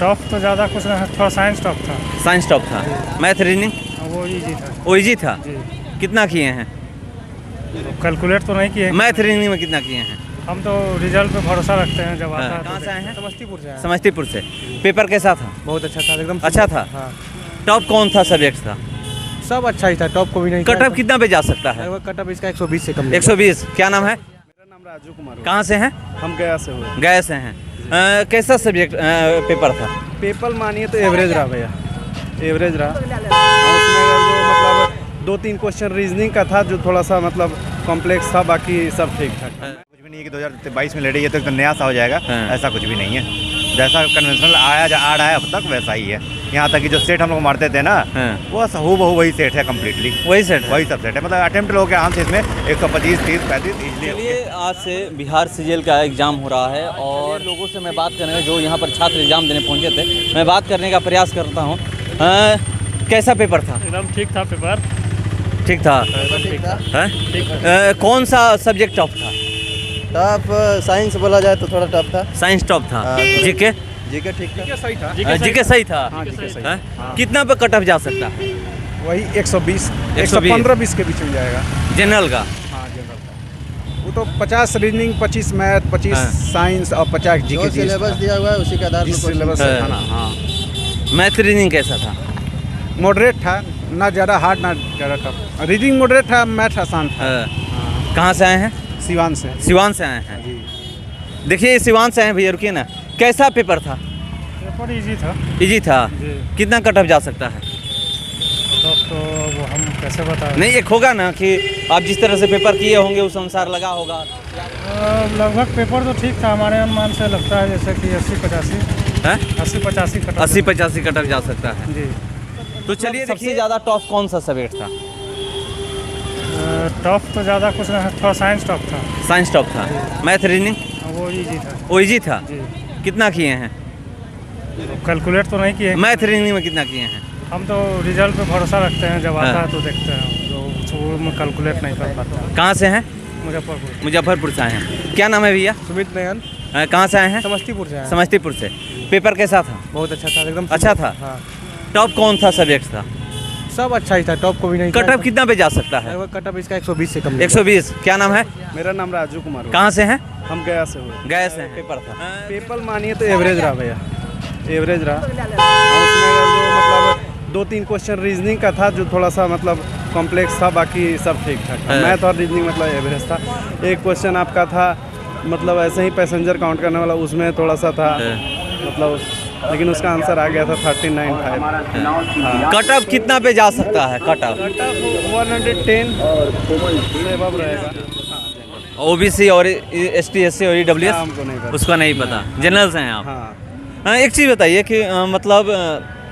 Top तो ज़्यादा कुछ नहीं, थोड़ा साइंस टॉप था। साइंस टॉप था। मैथ रीजनिंग वो इजी था। वो इजी था। जी। कितना किए हैं? कैलकुलेट तो नहीं किए। मैथ रीजनिंग में कितना किए हैं? हम तो रिजल्ट पे भरोसा रखते हैं, जब आता है। कहाँ से आए हैं? समस्तीपुर से आए हैं। समस्तीपुर से। पेपर कैसा था? बहुत अच्छा था, एकदम अच्छा था। हाँ। टॉप कौन था सब्जेक्ट था? सब अच्छा ही था, टॉप को भी नहीं। कट ऑफ कितना पे जा सकता है? कट ऑफ इसका 120 से कम नहीं। 120। क्या नाम है? मेरा नाम राजू कुमार है। कहाँ से हैं? हम गया से हुए। गए से हैं। कैसा सब्जेक्ट पेपर था? पेपर मानिए तो एवरेज रहा भैया, एवरेज रहा। उसमें जो मतलब 2-3 क्वेश्चन रीजनिंग का था जो थोड़ा सा मतलब कॉम्प्लेक्स था, बाकी सब ठीक ठाक। कुछ भी नहीं है कि 2022 में लड़ी है तो एकदम नया सा हो जाएगा। हाँ। ऐसा कुछ भी नहीं है। जैसा कन्वेंशनल आ रहा है अब तक वैसा ही है। यहाँ तक कि जो सेट हम लोग मारते थे ना, हाँ। वो हूबहू वही सेट है कम्प्लीटली। वही सेट वही सब सेट है। मतलब अटेम्प्ट लोगों के आराम से इसमें 125, 30, 35 इजली। चलिए, आज से बिहार सीजीएल का एग्ज़ाम हो रहा है और लोगों से मैं बात करने जो यहाँ पर छात्र एग्ज़ाम देने पहुँचे थे, मैं बात करने का प्रयास करता हूँ। कैसा पेपर था? एकदम ठीक था पेपर। ठीक था। कौन सा सब्जेक्ट टॉप था? टॉप साइंस बोला जाए तो थोड़ा टॉप था। साइंस टॉप था। हाँ। जीके? जीके ठीक था। सही था। जीके सही था। जीके सही। हाँ? कितना पे कट ऑफ जा सकता है? वही 120, 120, 115-20 के बीच में जाएगा। जनरल का? हाँ, जनरल का। वो तो 50 रीजनिंग, 25 मैथ, 25 हाँ। साइंस और 50 जीके। जो सिलेबस दिया हुआ है उसी के आधार जिस पर सिलेबस हाँ। था ना। हाँ, मैथ रीजनिंग कैसा था? मॉडरेट था, ना ज़्यादा हार्ड ना ज़्यादा टफ। रीडिंग मॉडरेट था, मैथ आसान था। कहाँ से आए हैं? सिवान से। सिवान से आए हैं। देखिए, सिवान से आए हैं भैया, रुकिए ना। कैसा पेपर था? पेपर इजी था। इजी था। जी। कितना कट ऑफ जा सकता है? तो वो हम कैसे बताएं? नहीं, एक होगा ना कि आप जिस तरह से पेपर किए होंगे उस अनुसार लगा होगा। लगभग पेपर तो ठीक था, हमारे अनुमान से लगता है जैसे कि 80-85 है? 80-85 कट। 80-85 कट ऑफ जा सकता है। जी। तो चलिए, सबसे ज़्यादा टॉप कौन सा सब्जेक्ट था? टॉप तो ज़्यादा कुछ नहीं, थोड़ा साइंस टॉप था। साइंस टॉप था। मैथ रीजनिंग वो इजी था। वो इजी था। जी। कितना किए हैं? कैलकुलेट तो नहीं किए। मैथ रीजनिंग में कितना किए हैं? हम तो रिजल्ट पे भरोसा रखते हैं, जब आता हाँ। है तो देखते हैं, जो वो में कैलकुलेट नहीं कर पाता। कहाँ से हैं? मुजफ्फरपुर। मुजफ्फरपुर से आए हैं। क्या नाम है भैया? सुमित नयन। कहाँ से आए हैं? समस्तीपुर से आए हैं। समस्तीपुर से। पेपर कैसा था? बहुत अच्छा था, एकदम अच्छा था। हाँ। टॉप कौन था सब्जेक्ट था? सब अच्छा ही था, टॉप को भी नहीं। कट ऑफ कितना पे जा सकता है? कट ऑफ इसका 120 से कम नहीं। 120। क्या नाम है? मेरा नाम राजू कुमार है। कहाँ से हैं? हम गया से हुए। गए से हैं। पेपर था। पेपर मानिए तो एवरेज रहा भैया, एवरेज रहा। उसमें जो मतलब 2-3 क्वेश्चन रीजनिंग का था जो थोड़ा सा मतलब कॉम्प्लेक्स था, बाकी सब ठीक ठाक था। हाँ। मैथ और रीजनिंग मतलब एवरेज था। एक क्वेश्चन आपका था मतलब ऐसे ही पैसेंजर काउंट करने वाला, उसमें थोड़ा सा था मतलब, लेकिन उसका आंसर आ गया था 39.5। कट ऑफ कितना पे जा सकता है? कट ऑफ 110 से अबव रहेगा। ओबीसी और एसटी, एससी और ईडब्ल्यूएस हमको नहीं पता। उसका नहीं पता। जनरल से हैं आप? हाँ। एक चीज़ बताइए कि मतलब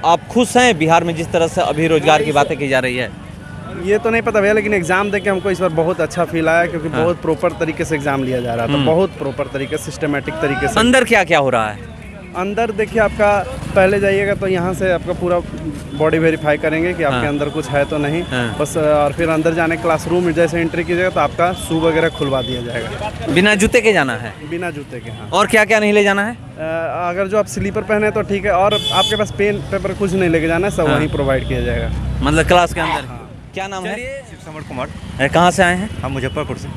आप खुश हैं बिहार में जिस तरह से अभी रोजगार की बातें की जा रही है? ये तो नहीं पता भैया, लेकिन एग्जाम देके हमको इस बार बहुत अच्छा फील आया, क्योंकि बहुत प्रॉपर तरीके से एग्जाम लिया जा रहा था। बहुत प्रॉपर तरीके से, सिस्टमेटिक तरीके से। अंदर क्या क्या हो रहा है? अंदर देखिए, आपका पहले जाइएगा तो यहाँ से आपका पूरा बॉडी वेरीफाई करेंगे कि आपके हाँ। अंदर कुछ है तो नहीं। हाँ। बस और फिर अंदर जाने क्लासरूम में जैसे एंट्री कीजिएगा तो आपका शू वगैरह खुलवा दिया जाएगा। बिना जूते के जाना है? बिना जूते के। हाँ। और क्या क्या नहीं ले जाना है? अगर जो आप स्लीपर पहने हैं तो ठीक है, और आपके पास पेन पेपर कुछ नहीं लेके जाना है, सब हाँ। वहीं प्रोवाइड किया जाएगा। मतलब क्लास के अंदर? क्या नाम है? समर कुमार। कहाँ से आए हैं? हम मुजफ्फरपुर से।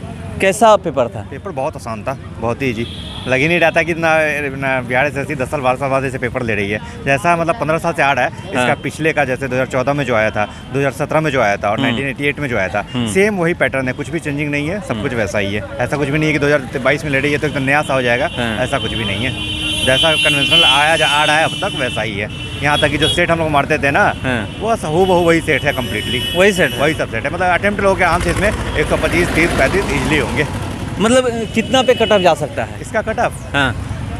कैसा पेपर था? पेपर बहुत आसान था, बहुत ही ईजी। लग ही नहीं रहा था कि ना बिहार एसएससी 10 साल 12 साल बाद ऐसे पेपर ले रही है। जैसा मतलब 15 साल से आ रहा है इसका। पिछले का जैसे 2014 में जो आया था, 2017 में जो आया था और 1988 में जो आया था, सेम वही पैटर्न है। कुछ भी चेंजिंग नहीं है, सब कुछ वैसा ही है। ऐसा कुछ भी नहीं है कि 2022 में ले रही है तो एकदम नया सा हो जाएगा। ऐसा कुछ भी नहीं है। जैसा कन्वेंशनल आ रहा है अब तक वैसा ही है। यहाँ तक कि जो सेट हम लोग मारते थे ना, वो हूबहू वही सेट है कम्प्लीटली। वही सेट? वही सब सेट है। मतलब अटेम्प्ट लोगों के आराम से इसमें 125, 30, 35 इजली होंगे। मतलब कितना पे कट ऑफ जा सकता है इसका कट ऑफ? हाँ।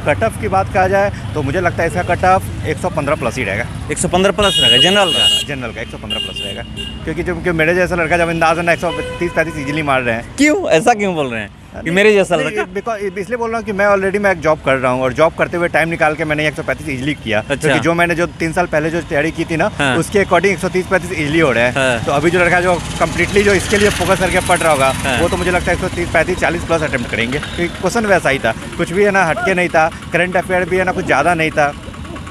कट ऑफ की बात कहा जाए तो मुझे लगता है इसका कट ऑफ 115 प्लस ही रहेगा। 115 प्लस रहेगा जनरल का? जनरल का 115 प्लस रहेगा, क्योंकि जो मेरे जैसा लड़का जब अंदाज़ है ना 130-35 इजीली मार रहे हैं। क्यों ऐसा क्यों बोल रहे हैं कि मेरे जैसा लड़का? बिकॉज इसलिए बोल रहा हूँ कि मैं ऑलरेडी मैं एक जॉब कर रहा हूँ और जॉब करते हुए टाइम निकाल के मैंने 135 इजीली किया। अच्छा। क्योंकि जो मैंने जो 3 साल पहले जो तैयारी की थी ना, हाँ। उसके अकॉर्डिंग 130-35 इजीली हो रहे हैं। हाँ। तो अभी जो लड़का जो कम्प्लीटली जो इसके लिए फोकस करके पढ़ रहा होगा, हाँ। वो तो मुझे लगता है 130-35-40 प्लस अटेम्प्ट करेंगे, क्योंकि क्वेश्चन वैसा ही था, कुछ भी है ना हटके नहीं था, करंट अफेयर भी है ना कुछ ज़्यादा नहीं था।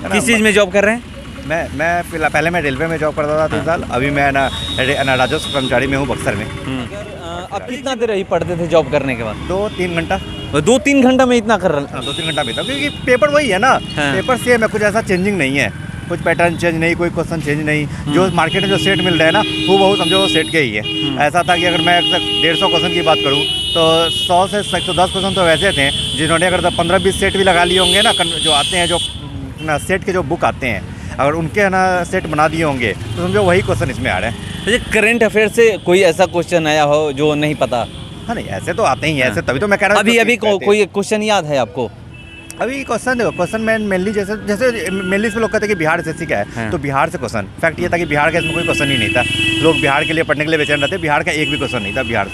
है ना। किस चीज़ में जॉब कर रहे हैं? मैं फिलहाल पहले मैं रेलवे में जॉब करता था 3 साल, अभी मैं ना राजस्व कर्मचारी में हूँ बक्सर में। अब कितना देर ही पढ़ते थे जॉब करने के बाद? 2-3 घंटा। 2-3 घंटा में इतना कर रहे? हाँ 2-3 घंटा भी था, क्योंकि पेपर वही है ना। हाँ। पेपर सेम है, कुछ ऐसा चेंजिंग नहीं है, कुछ पैटर्न चेंज नहीं, कोई क्वेश्चन चेंज नहीं। जो मार्केट में जो सेट मिल रहा है ना वो बहुत समझो वो सेट के ही है। ऐसा था कि अगर मैं 150 क्वेश्चन की बात करूँ तो 100 से 110 क्वेश्चन तो वैसे थे जिन्होंने अगर 15-20 सेट भी लगा लिए होंगे ना, जो आते हैं जो ना सेट के जो बुक आते हैं, अगर उनके ना सेट बना दिए होंगे तो समझो वही क्वेश्चन इसमें आ रहे हैं। ये करंट अफेयर से कोई ऐसा क्वेश्चन आया हो जो नहीं पता? हाँ नहीं ऐसे तो आते ही हैं, ऐसे तभी तो मैं कह रहा हूँ। अभी कोई क्वेश्चन याद है आपको? अभी क्वेश्चन मेनली जैसे मेनली इसमें लोग कहते हैं कि बिहार एसएससी का है, तो बिहार से क्वेश्चन फैक्ट ये था कि बिहार का इसमें कोई क्वेश्चन ही नहीं था। लोग बिहार के लिए पढ़ने के लिए बेचैन रहते, बिहार का एक भी क्वेश्चन नहीं था। बिहार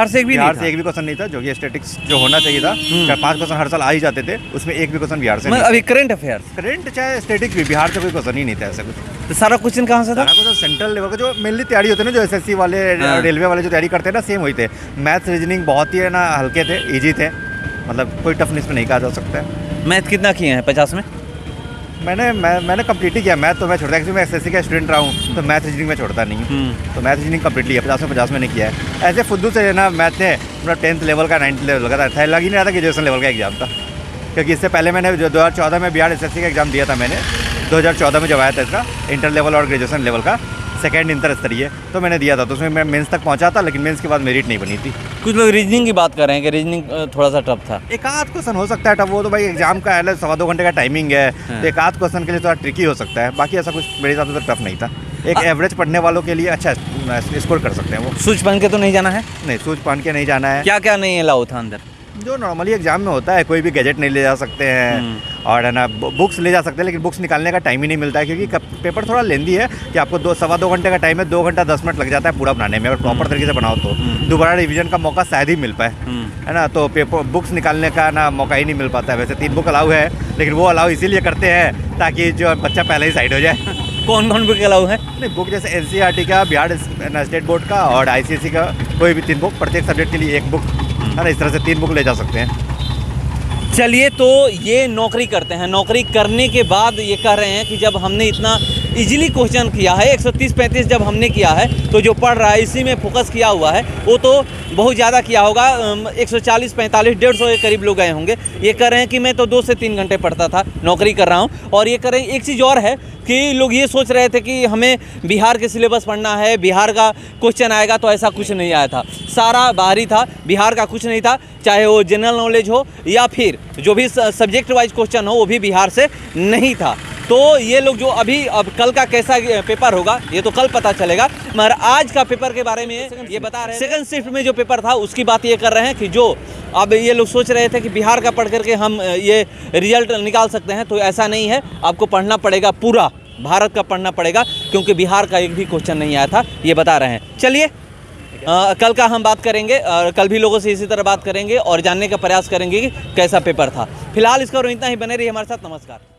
से एक भी क्वेश्चन नहीं था, जो कि स्टैटिक्स जो होना चाहिए था 4-5 क्वेश्चन हर साल आ ही जाते थे, उसमें एक भी क्वेश्चन बिहार से नहीं। अभी करंट अफेयर करंट चाहे स्टैटिक्स भी बिहार से कोई क्वेश्चन ही नहीं था ऐसा कुछ। तो सारा क्वेश्चन कहाँ से था? सारा क्वेश्चन सेंट्रल लेवल का जो मेनली तैयारी होती है ना, जो एसएससी वाले रेलवे वाले जो तैयारी करते हैं ना, सेम वही थे। मैथ्स रीजनिंग बहुत ही है ना हल्के थे, ईजी थे, मतलब कोई टफनेस में नहीं कहा जा सकता है। मैथ कितना किए हैं 50 में? मैंने कंप्लीट ही किया मैथ, तो मैं छोड़ता क्योंकि मैं एसएससी का स्टूडेंट रहा हूँ, तो मैथ रीजनिंग में छोड़ता नहीं हूँ। तो मैथ रीजनिंग कंप्लीटली है, 50 में नहीं किया है। ऐसे फुद्दू से ना मैथ ने पूरा 10th लेवल का 9th लेवल का था, लग ही नहीं रहा था ग्रेजुएशन लेवल का एग्जाम था। क्योंकि इससे पहले मैंने जो 2014 में बिहार एसएससी का एग्जाम दिया था मैंने, 2014 में जब आया था इसका इंटर लेवल और ग्रेजुएशन लेवल का सेकेंड इंटर स्तरीय, तो मैंने दिया था। तो उसमें मैं मेंस तक पहुंचा था, लेकिन मेंस के बाद मेरिट नहीं बनी थी। कुछ लोग रीजनिंग की बात कर रहे हैं कि रीजनिंग थोड़ा सा टफ था। एक आध क्वेश्चन हो सकता है टफ, वो तो भाई एग्जाम का है, 2.25 घंटे का टाइमिंग है, तो एक आध क्वेश्चन के लिए थोड़ा ट्रिकी हो सकता है। बाकी ऐसा कुछ मेरे हिसाब से तो टफ नहीं था। एक एवरेज पढ़ने वालों के लिए अच्छा स्कोर कर सकते हैं वो। सूज पहन के तो नहीं जाना है? नहीं, सूज पहन के नहीं जाना है। क्या क्या नहीं अलाउ था अंदर? जो नॉर्मली एग्जाम में होता है, कोई भी गैजेट नहीं ले जा सकते हैं, और है ना बुक्स ले जा सकते हैं, लेकिन बुक्स निकालने का टाइम ही नहीं मिलता है, क्योंकि पेपर थोड़ा लेंदी है कि आपको 2-2.25 घंटे का टाइम है, 2 घंटा 10 मिनट लग जाता है पूरा बनाने में। अगर प्रॉपर तरीके से बनाओ तो दोबारा रिवीजन का मौका शायद ही मिल पाए, है ना। तो पेपर बुक्स निकालने का ना मौका ही नहीं मिल पाता है। वैसे 3 बुक अलाउ है, लेकिन वो अलाउ इसीलिए करते हैं ताकि जो बच्चा पहले ही साइड हो जाए। कौन कौन बुक अलाउ है? नहीं, बुक जैसे एनसीईआरटी का, बिहार स्टेट बोर्ड का और आईसीएसई का कोई भी 3 बुक, प्रत्येक सब्जेक्ट के लिए 1 बुक, है ना। इस तरह से 3 बुक ले जा सकते हैं। चलिए, तो ये नौकरी करते हैं, नौकरी करने के बाद ये कह रहे हैं कि जब हमने इतना इजीली क्वेश्चन किया है, 130-35 जब हमने किया है, तो जो पढ़ रहा है इसी में फोकस किया हुआ है, वो तो बहुत ज़्यादा किया होगा। 140, 45, 150 के करीब लोग गए होंगे। ये कह रहे हैं कि मैं तो 2 से 3 घंटे पढ़ता था, नौकरी कर रहा हूँ। और ये कह रहे हैं एक चीज़ और है कि लोग ये सोच रहे थे कि हमें बिहार के सिलेबस पढ़ना है, बिहार का क्वेश्चन आएगा, तो ऐसा कुछ नहीं आया था। सारा बाहरी था, बिहार का कुछ नहीं था, चाहे वो जनरल नॉलेज हो या फिर जो भी सब्जेक्ट वाइज क्वेश्चन हो, वो भी बिहार से नहीं था। तो ये लोग जो अब कल का कैसा पेपर होगा ये तो कल पता चलेगा, मगर आज का पेपर के बारे में ये बता रहे हैं। सेकंड शिफ्ट में जो पेपर था उसकी बात ये कर रहे हैं कि जो अब ये लोग सोच रहे थे कि बिहार का पढ़ करके हम ये रिजल्ट निकाल सकते हैं, तो ऐसा नहीं है। आपको पढ़ना पड़ेगा, पूरा भारत का पढ़ना पड़ेगा, क्योंकि बिहार का एक भी क्वेश्चन नहीं आया था, ये बता रहे हैं। चलिए, कल का हम बात करेंगे और कल भी लोगों से इसी तरह बात करेंगे और जानने का प्रयास करेंगे कि कैसा पेपर था। फिलहाल इसका इतना ही, बने रहिए हमारे साथ। नमस्कार।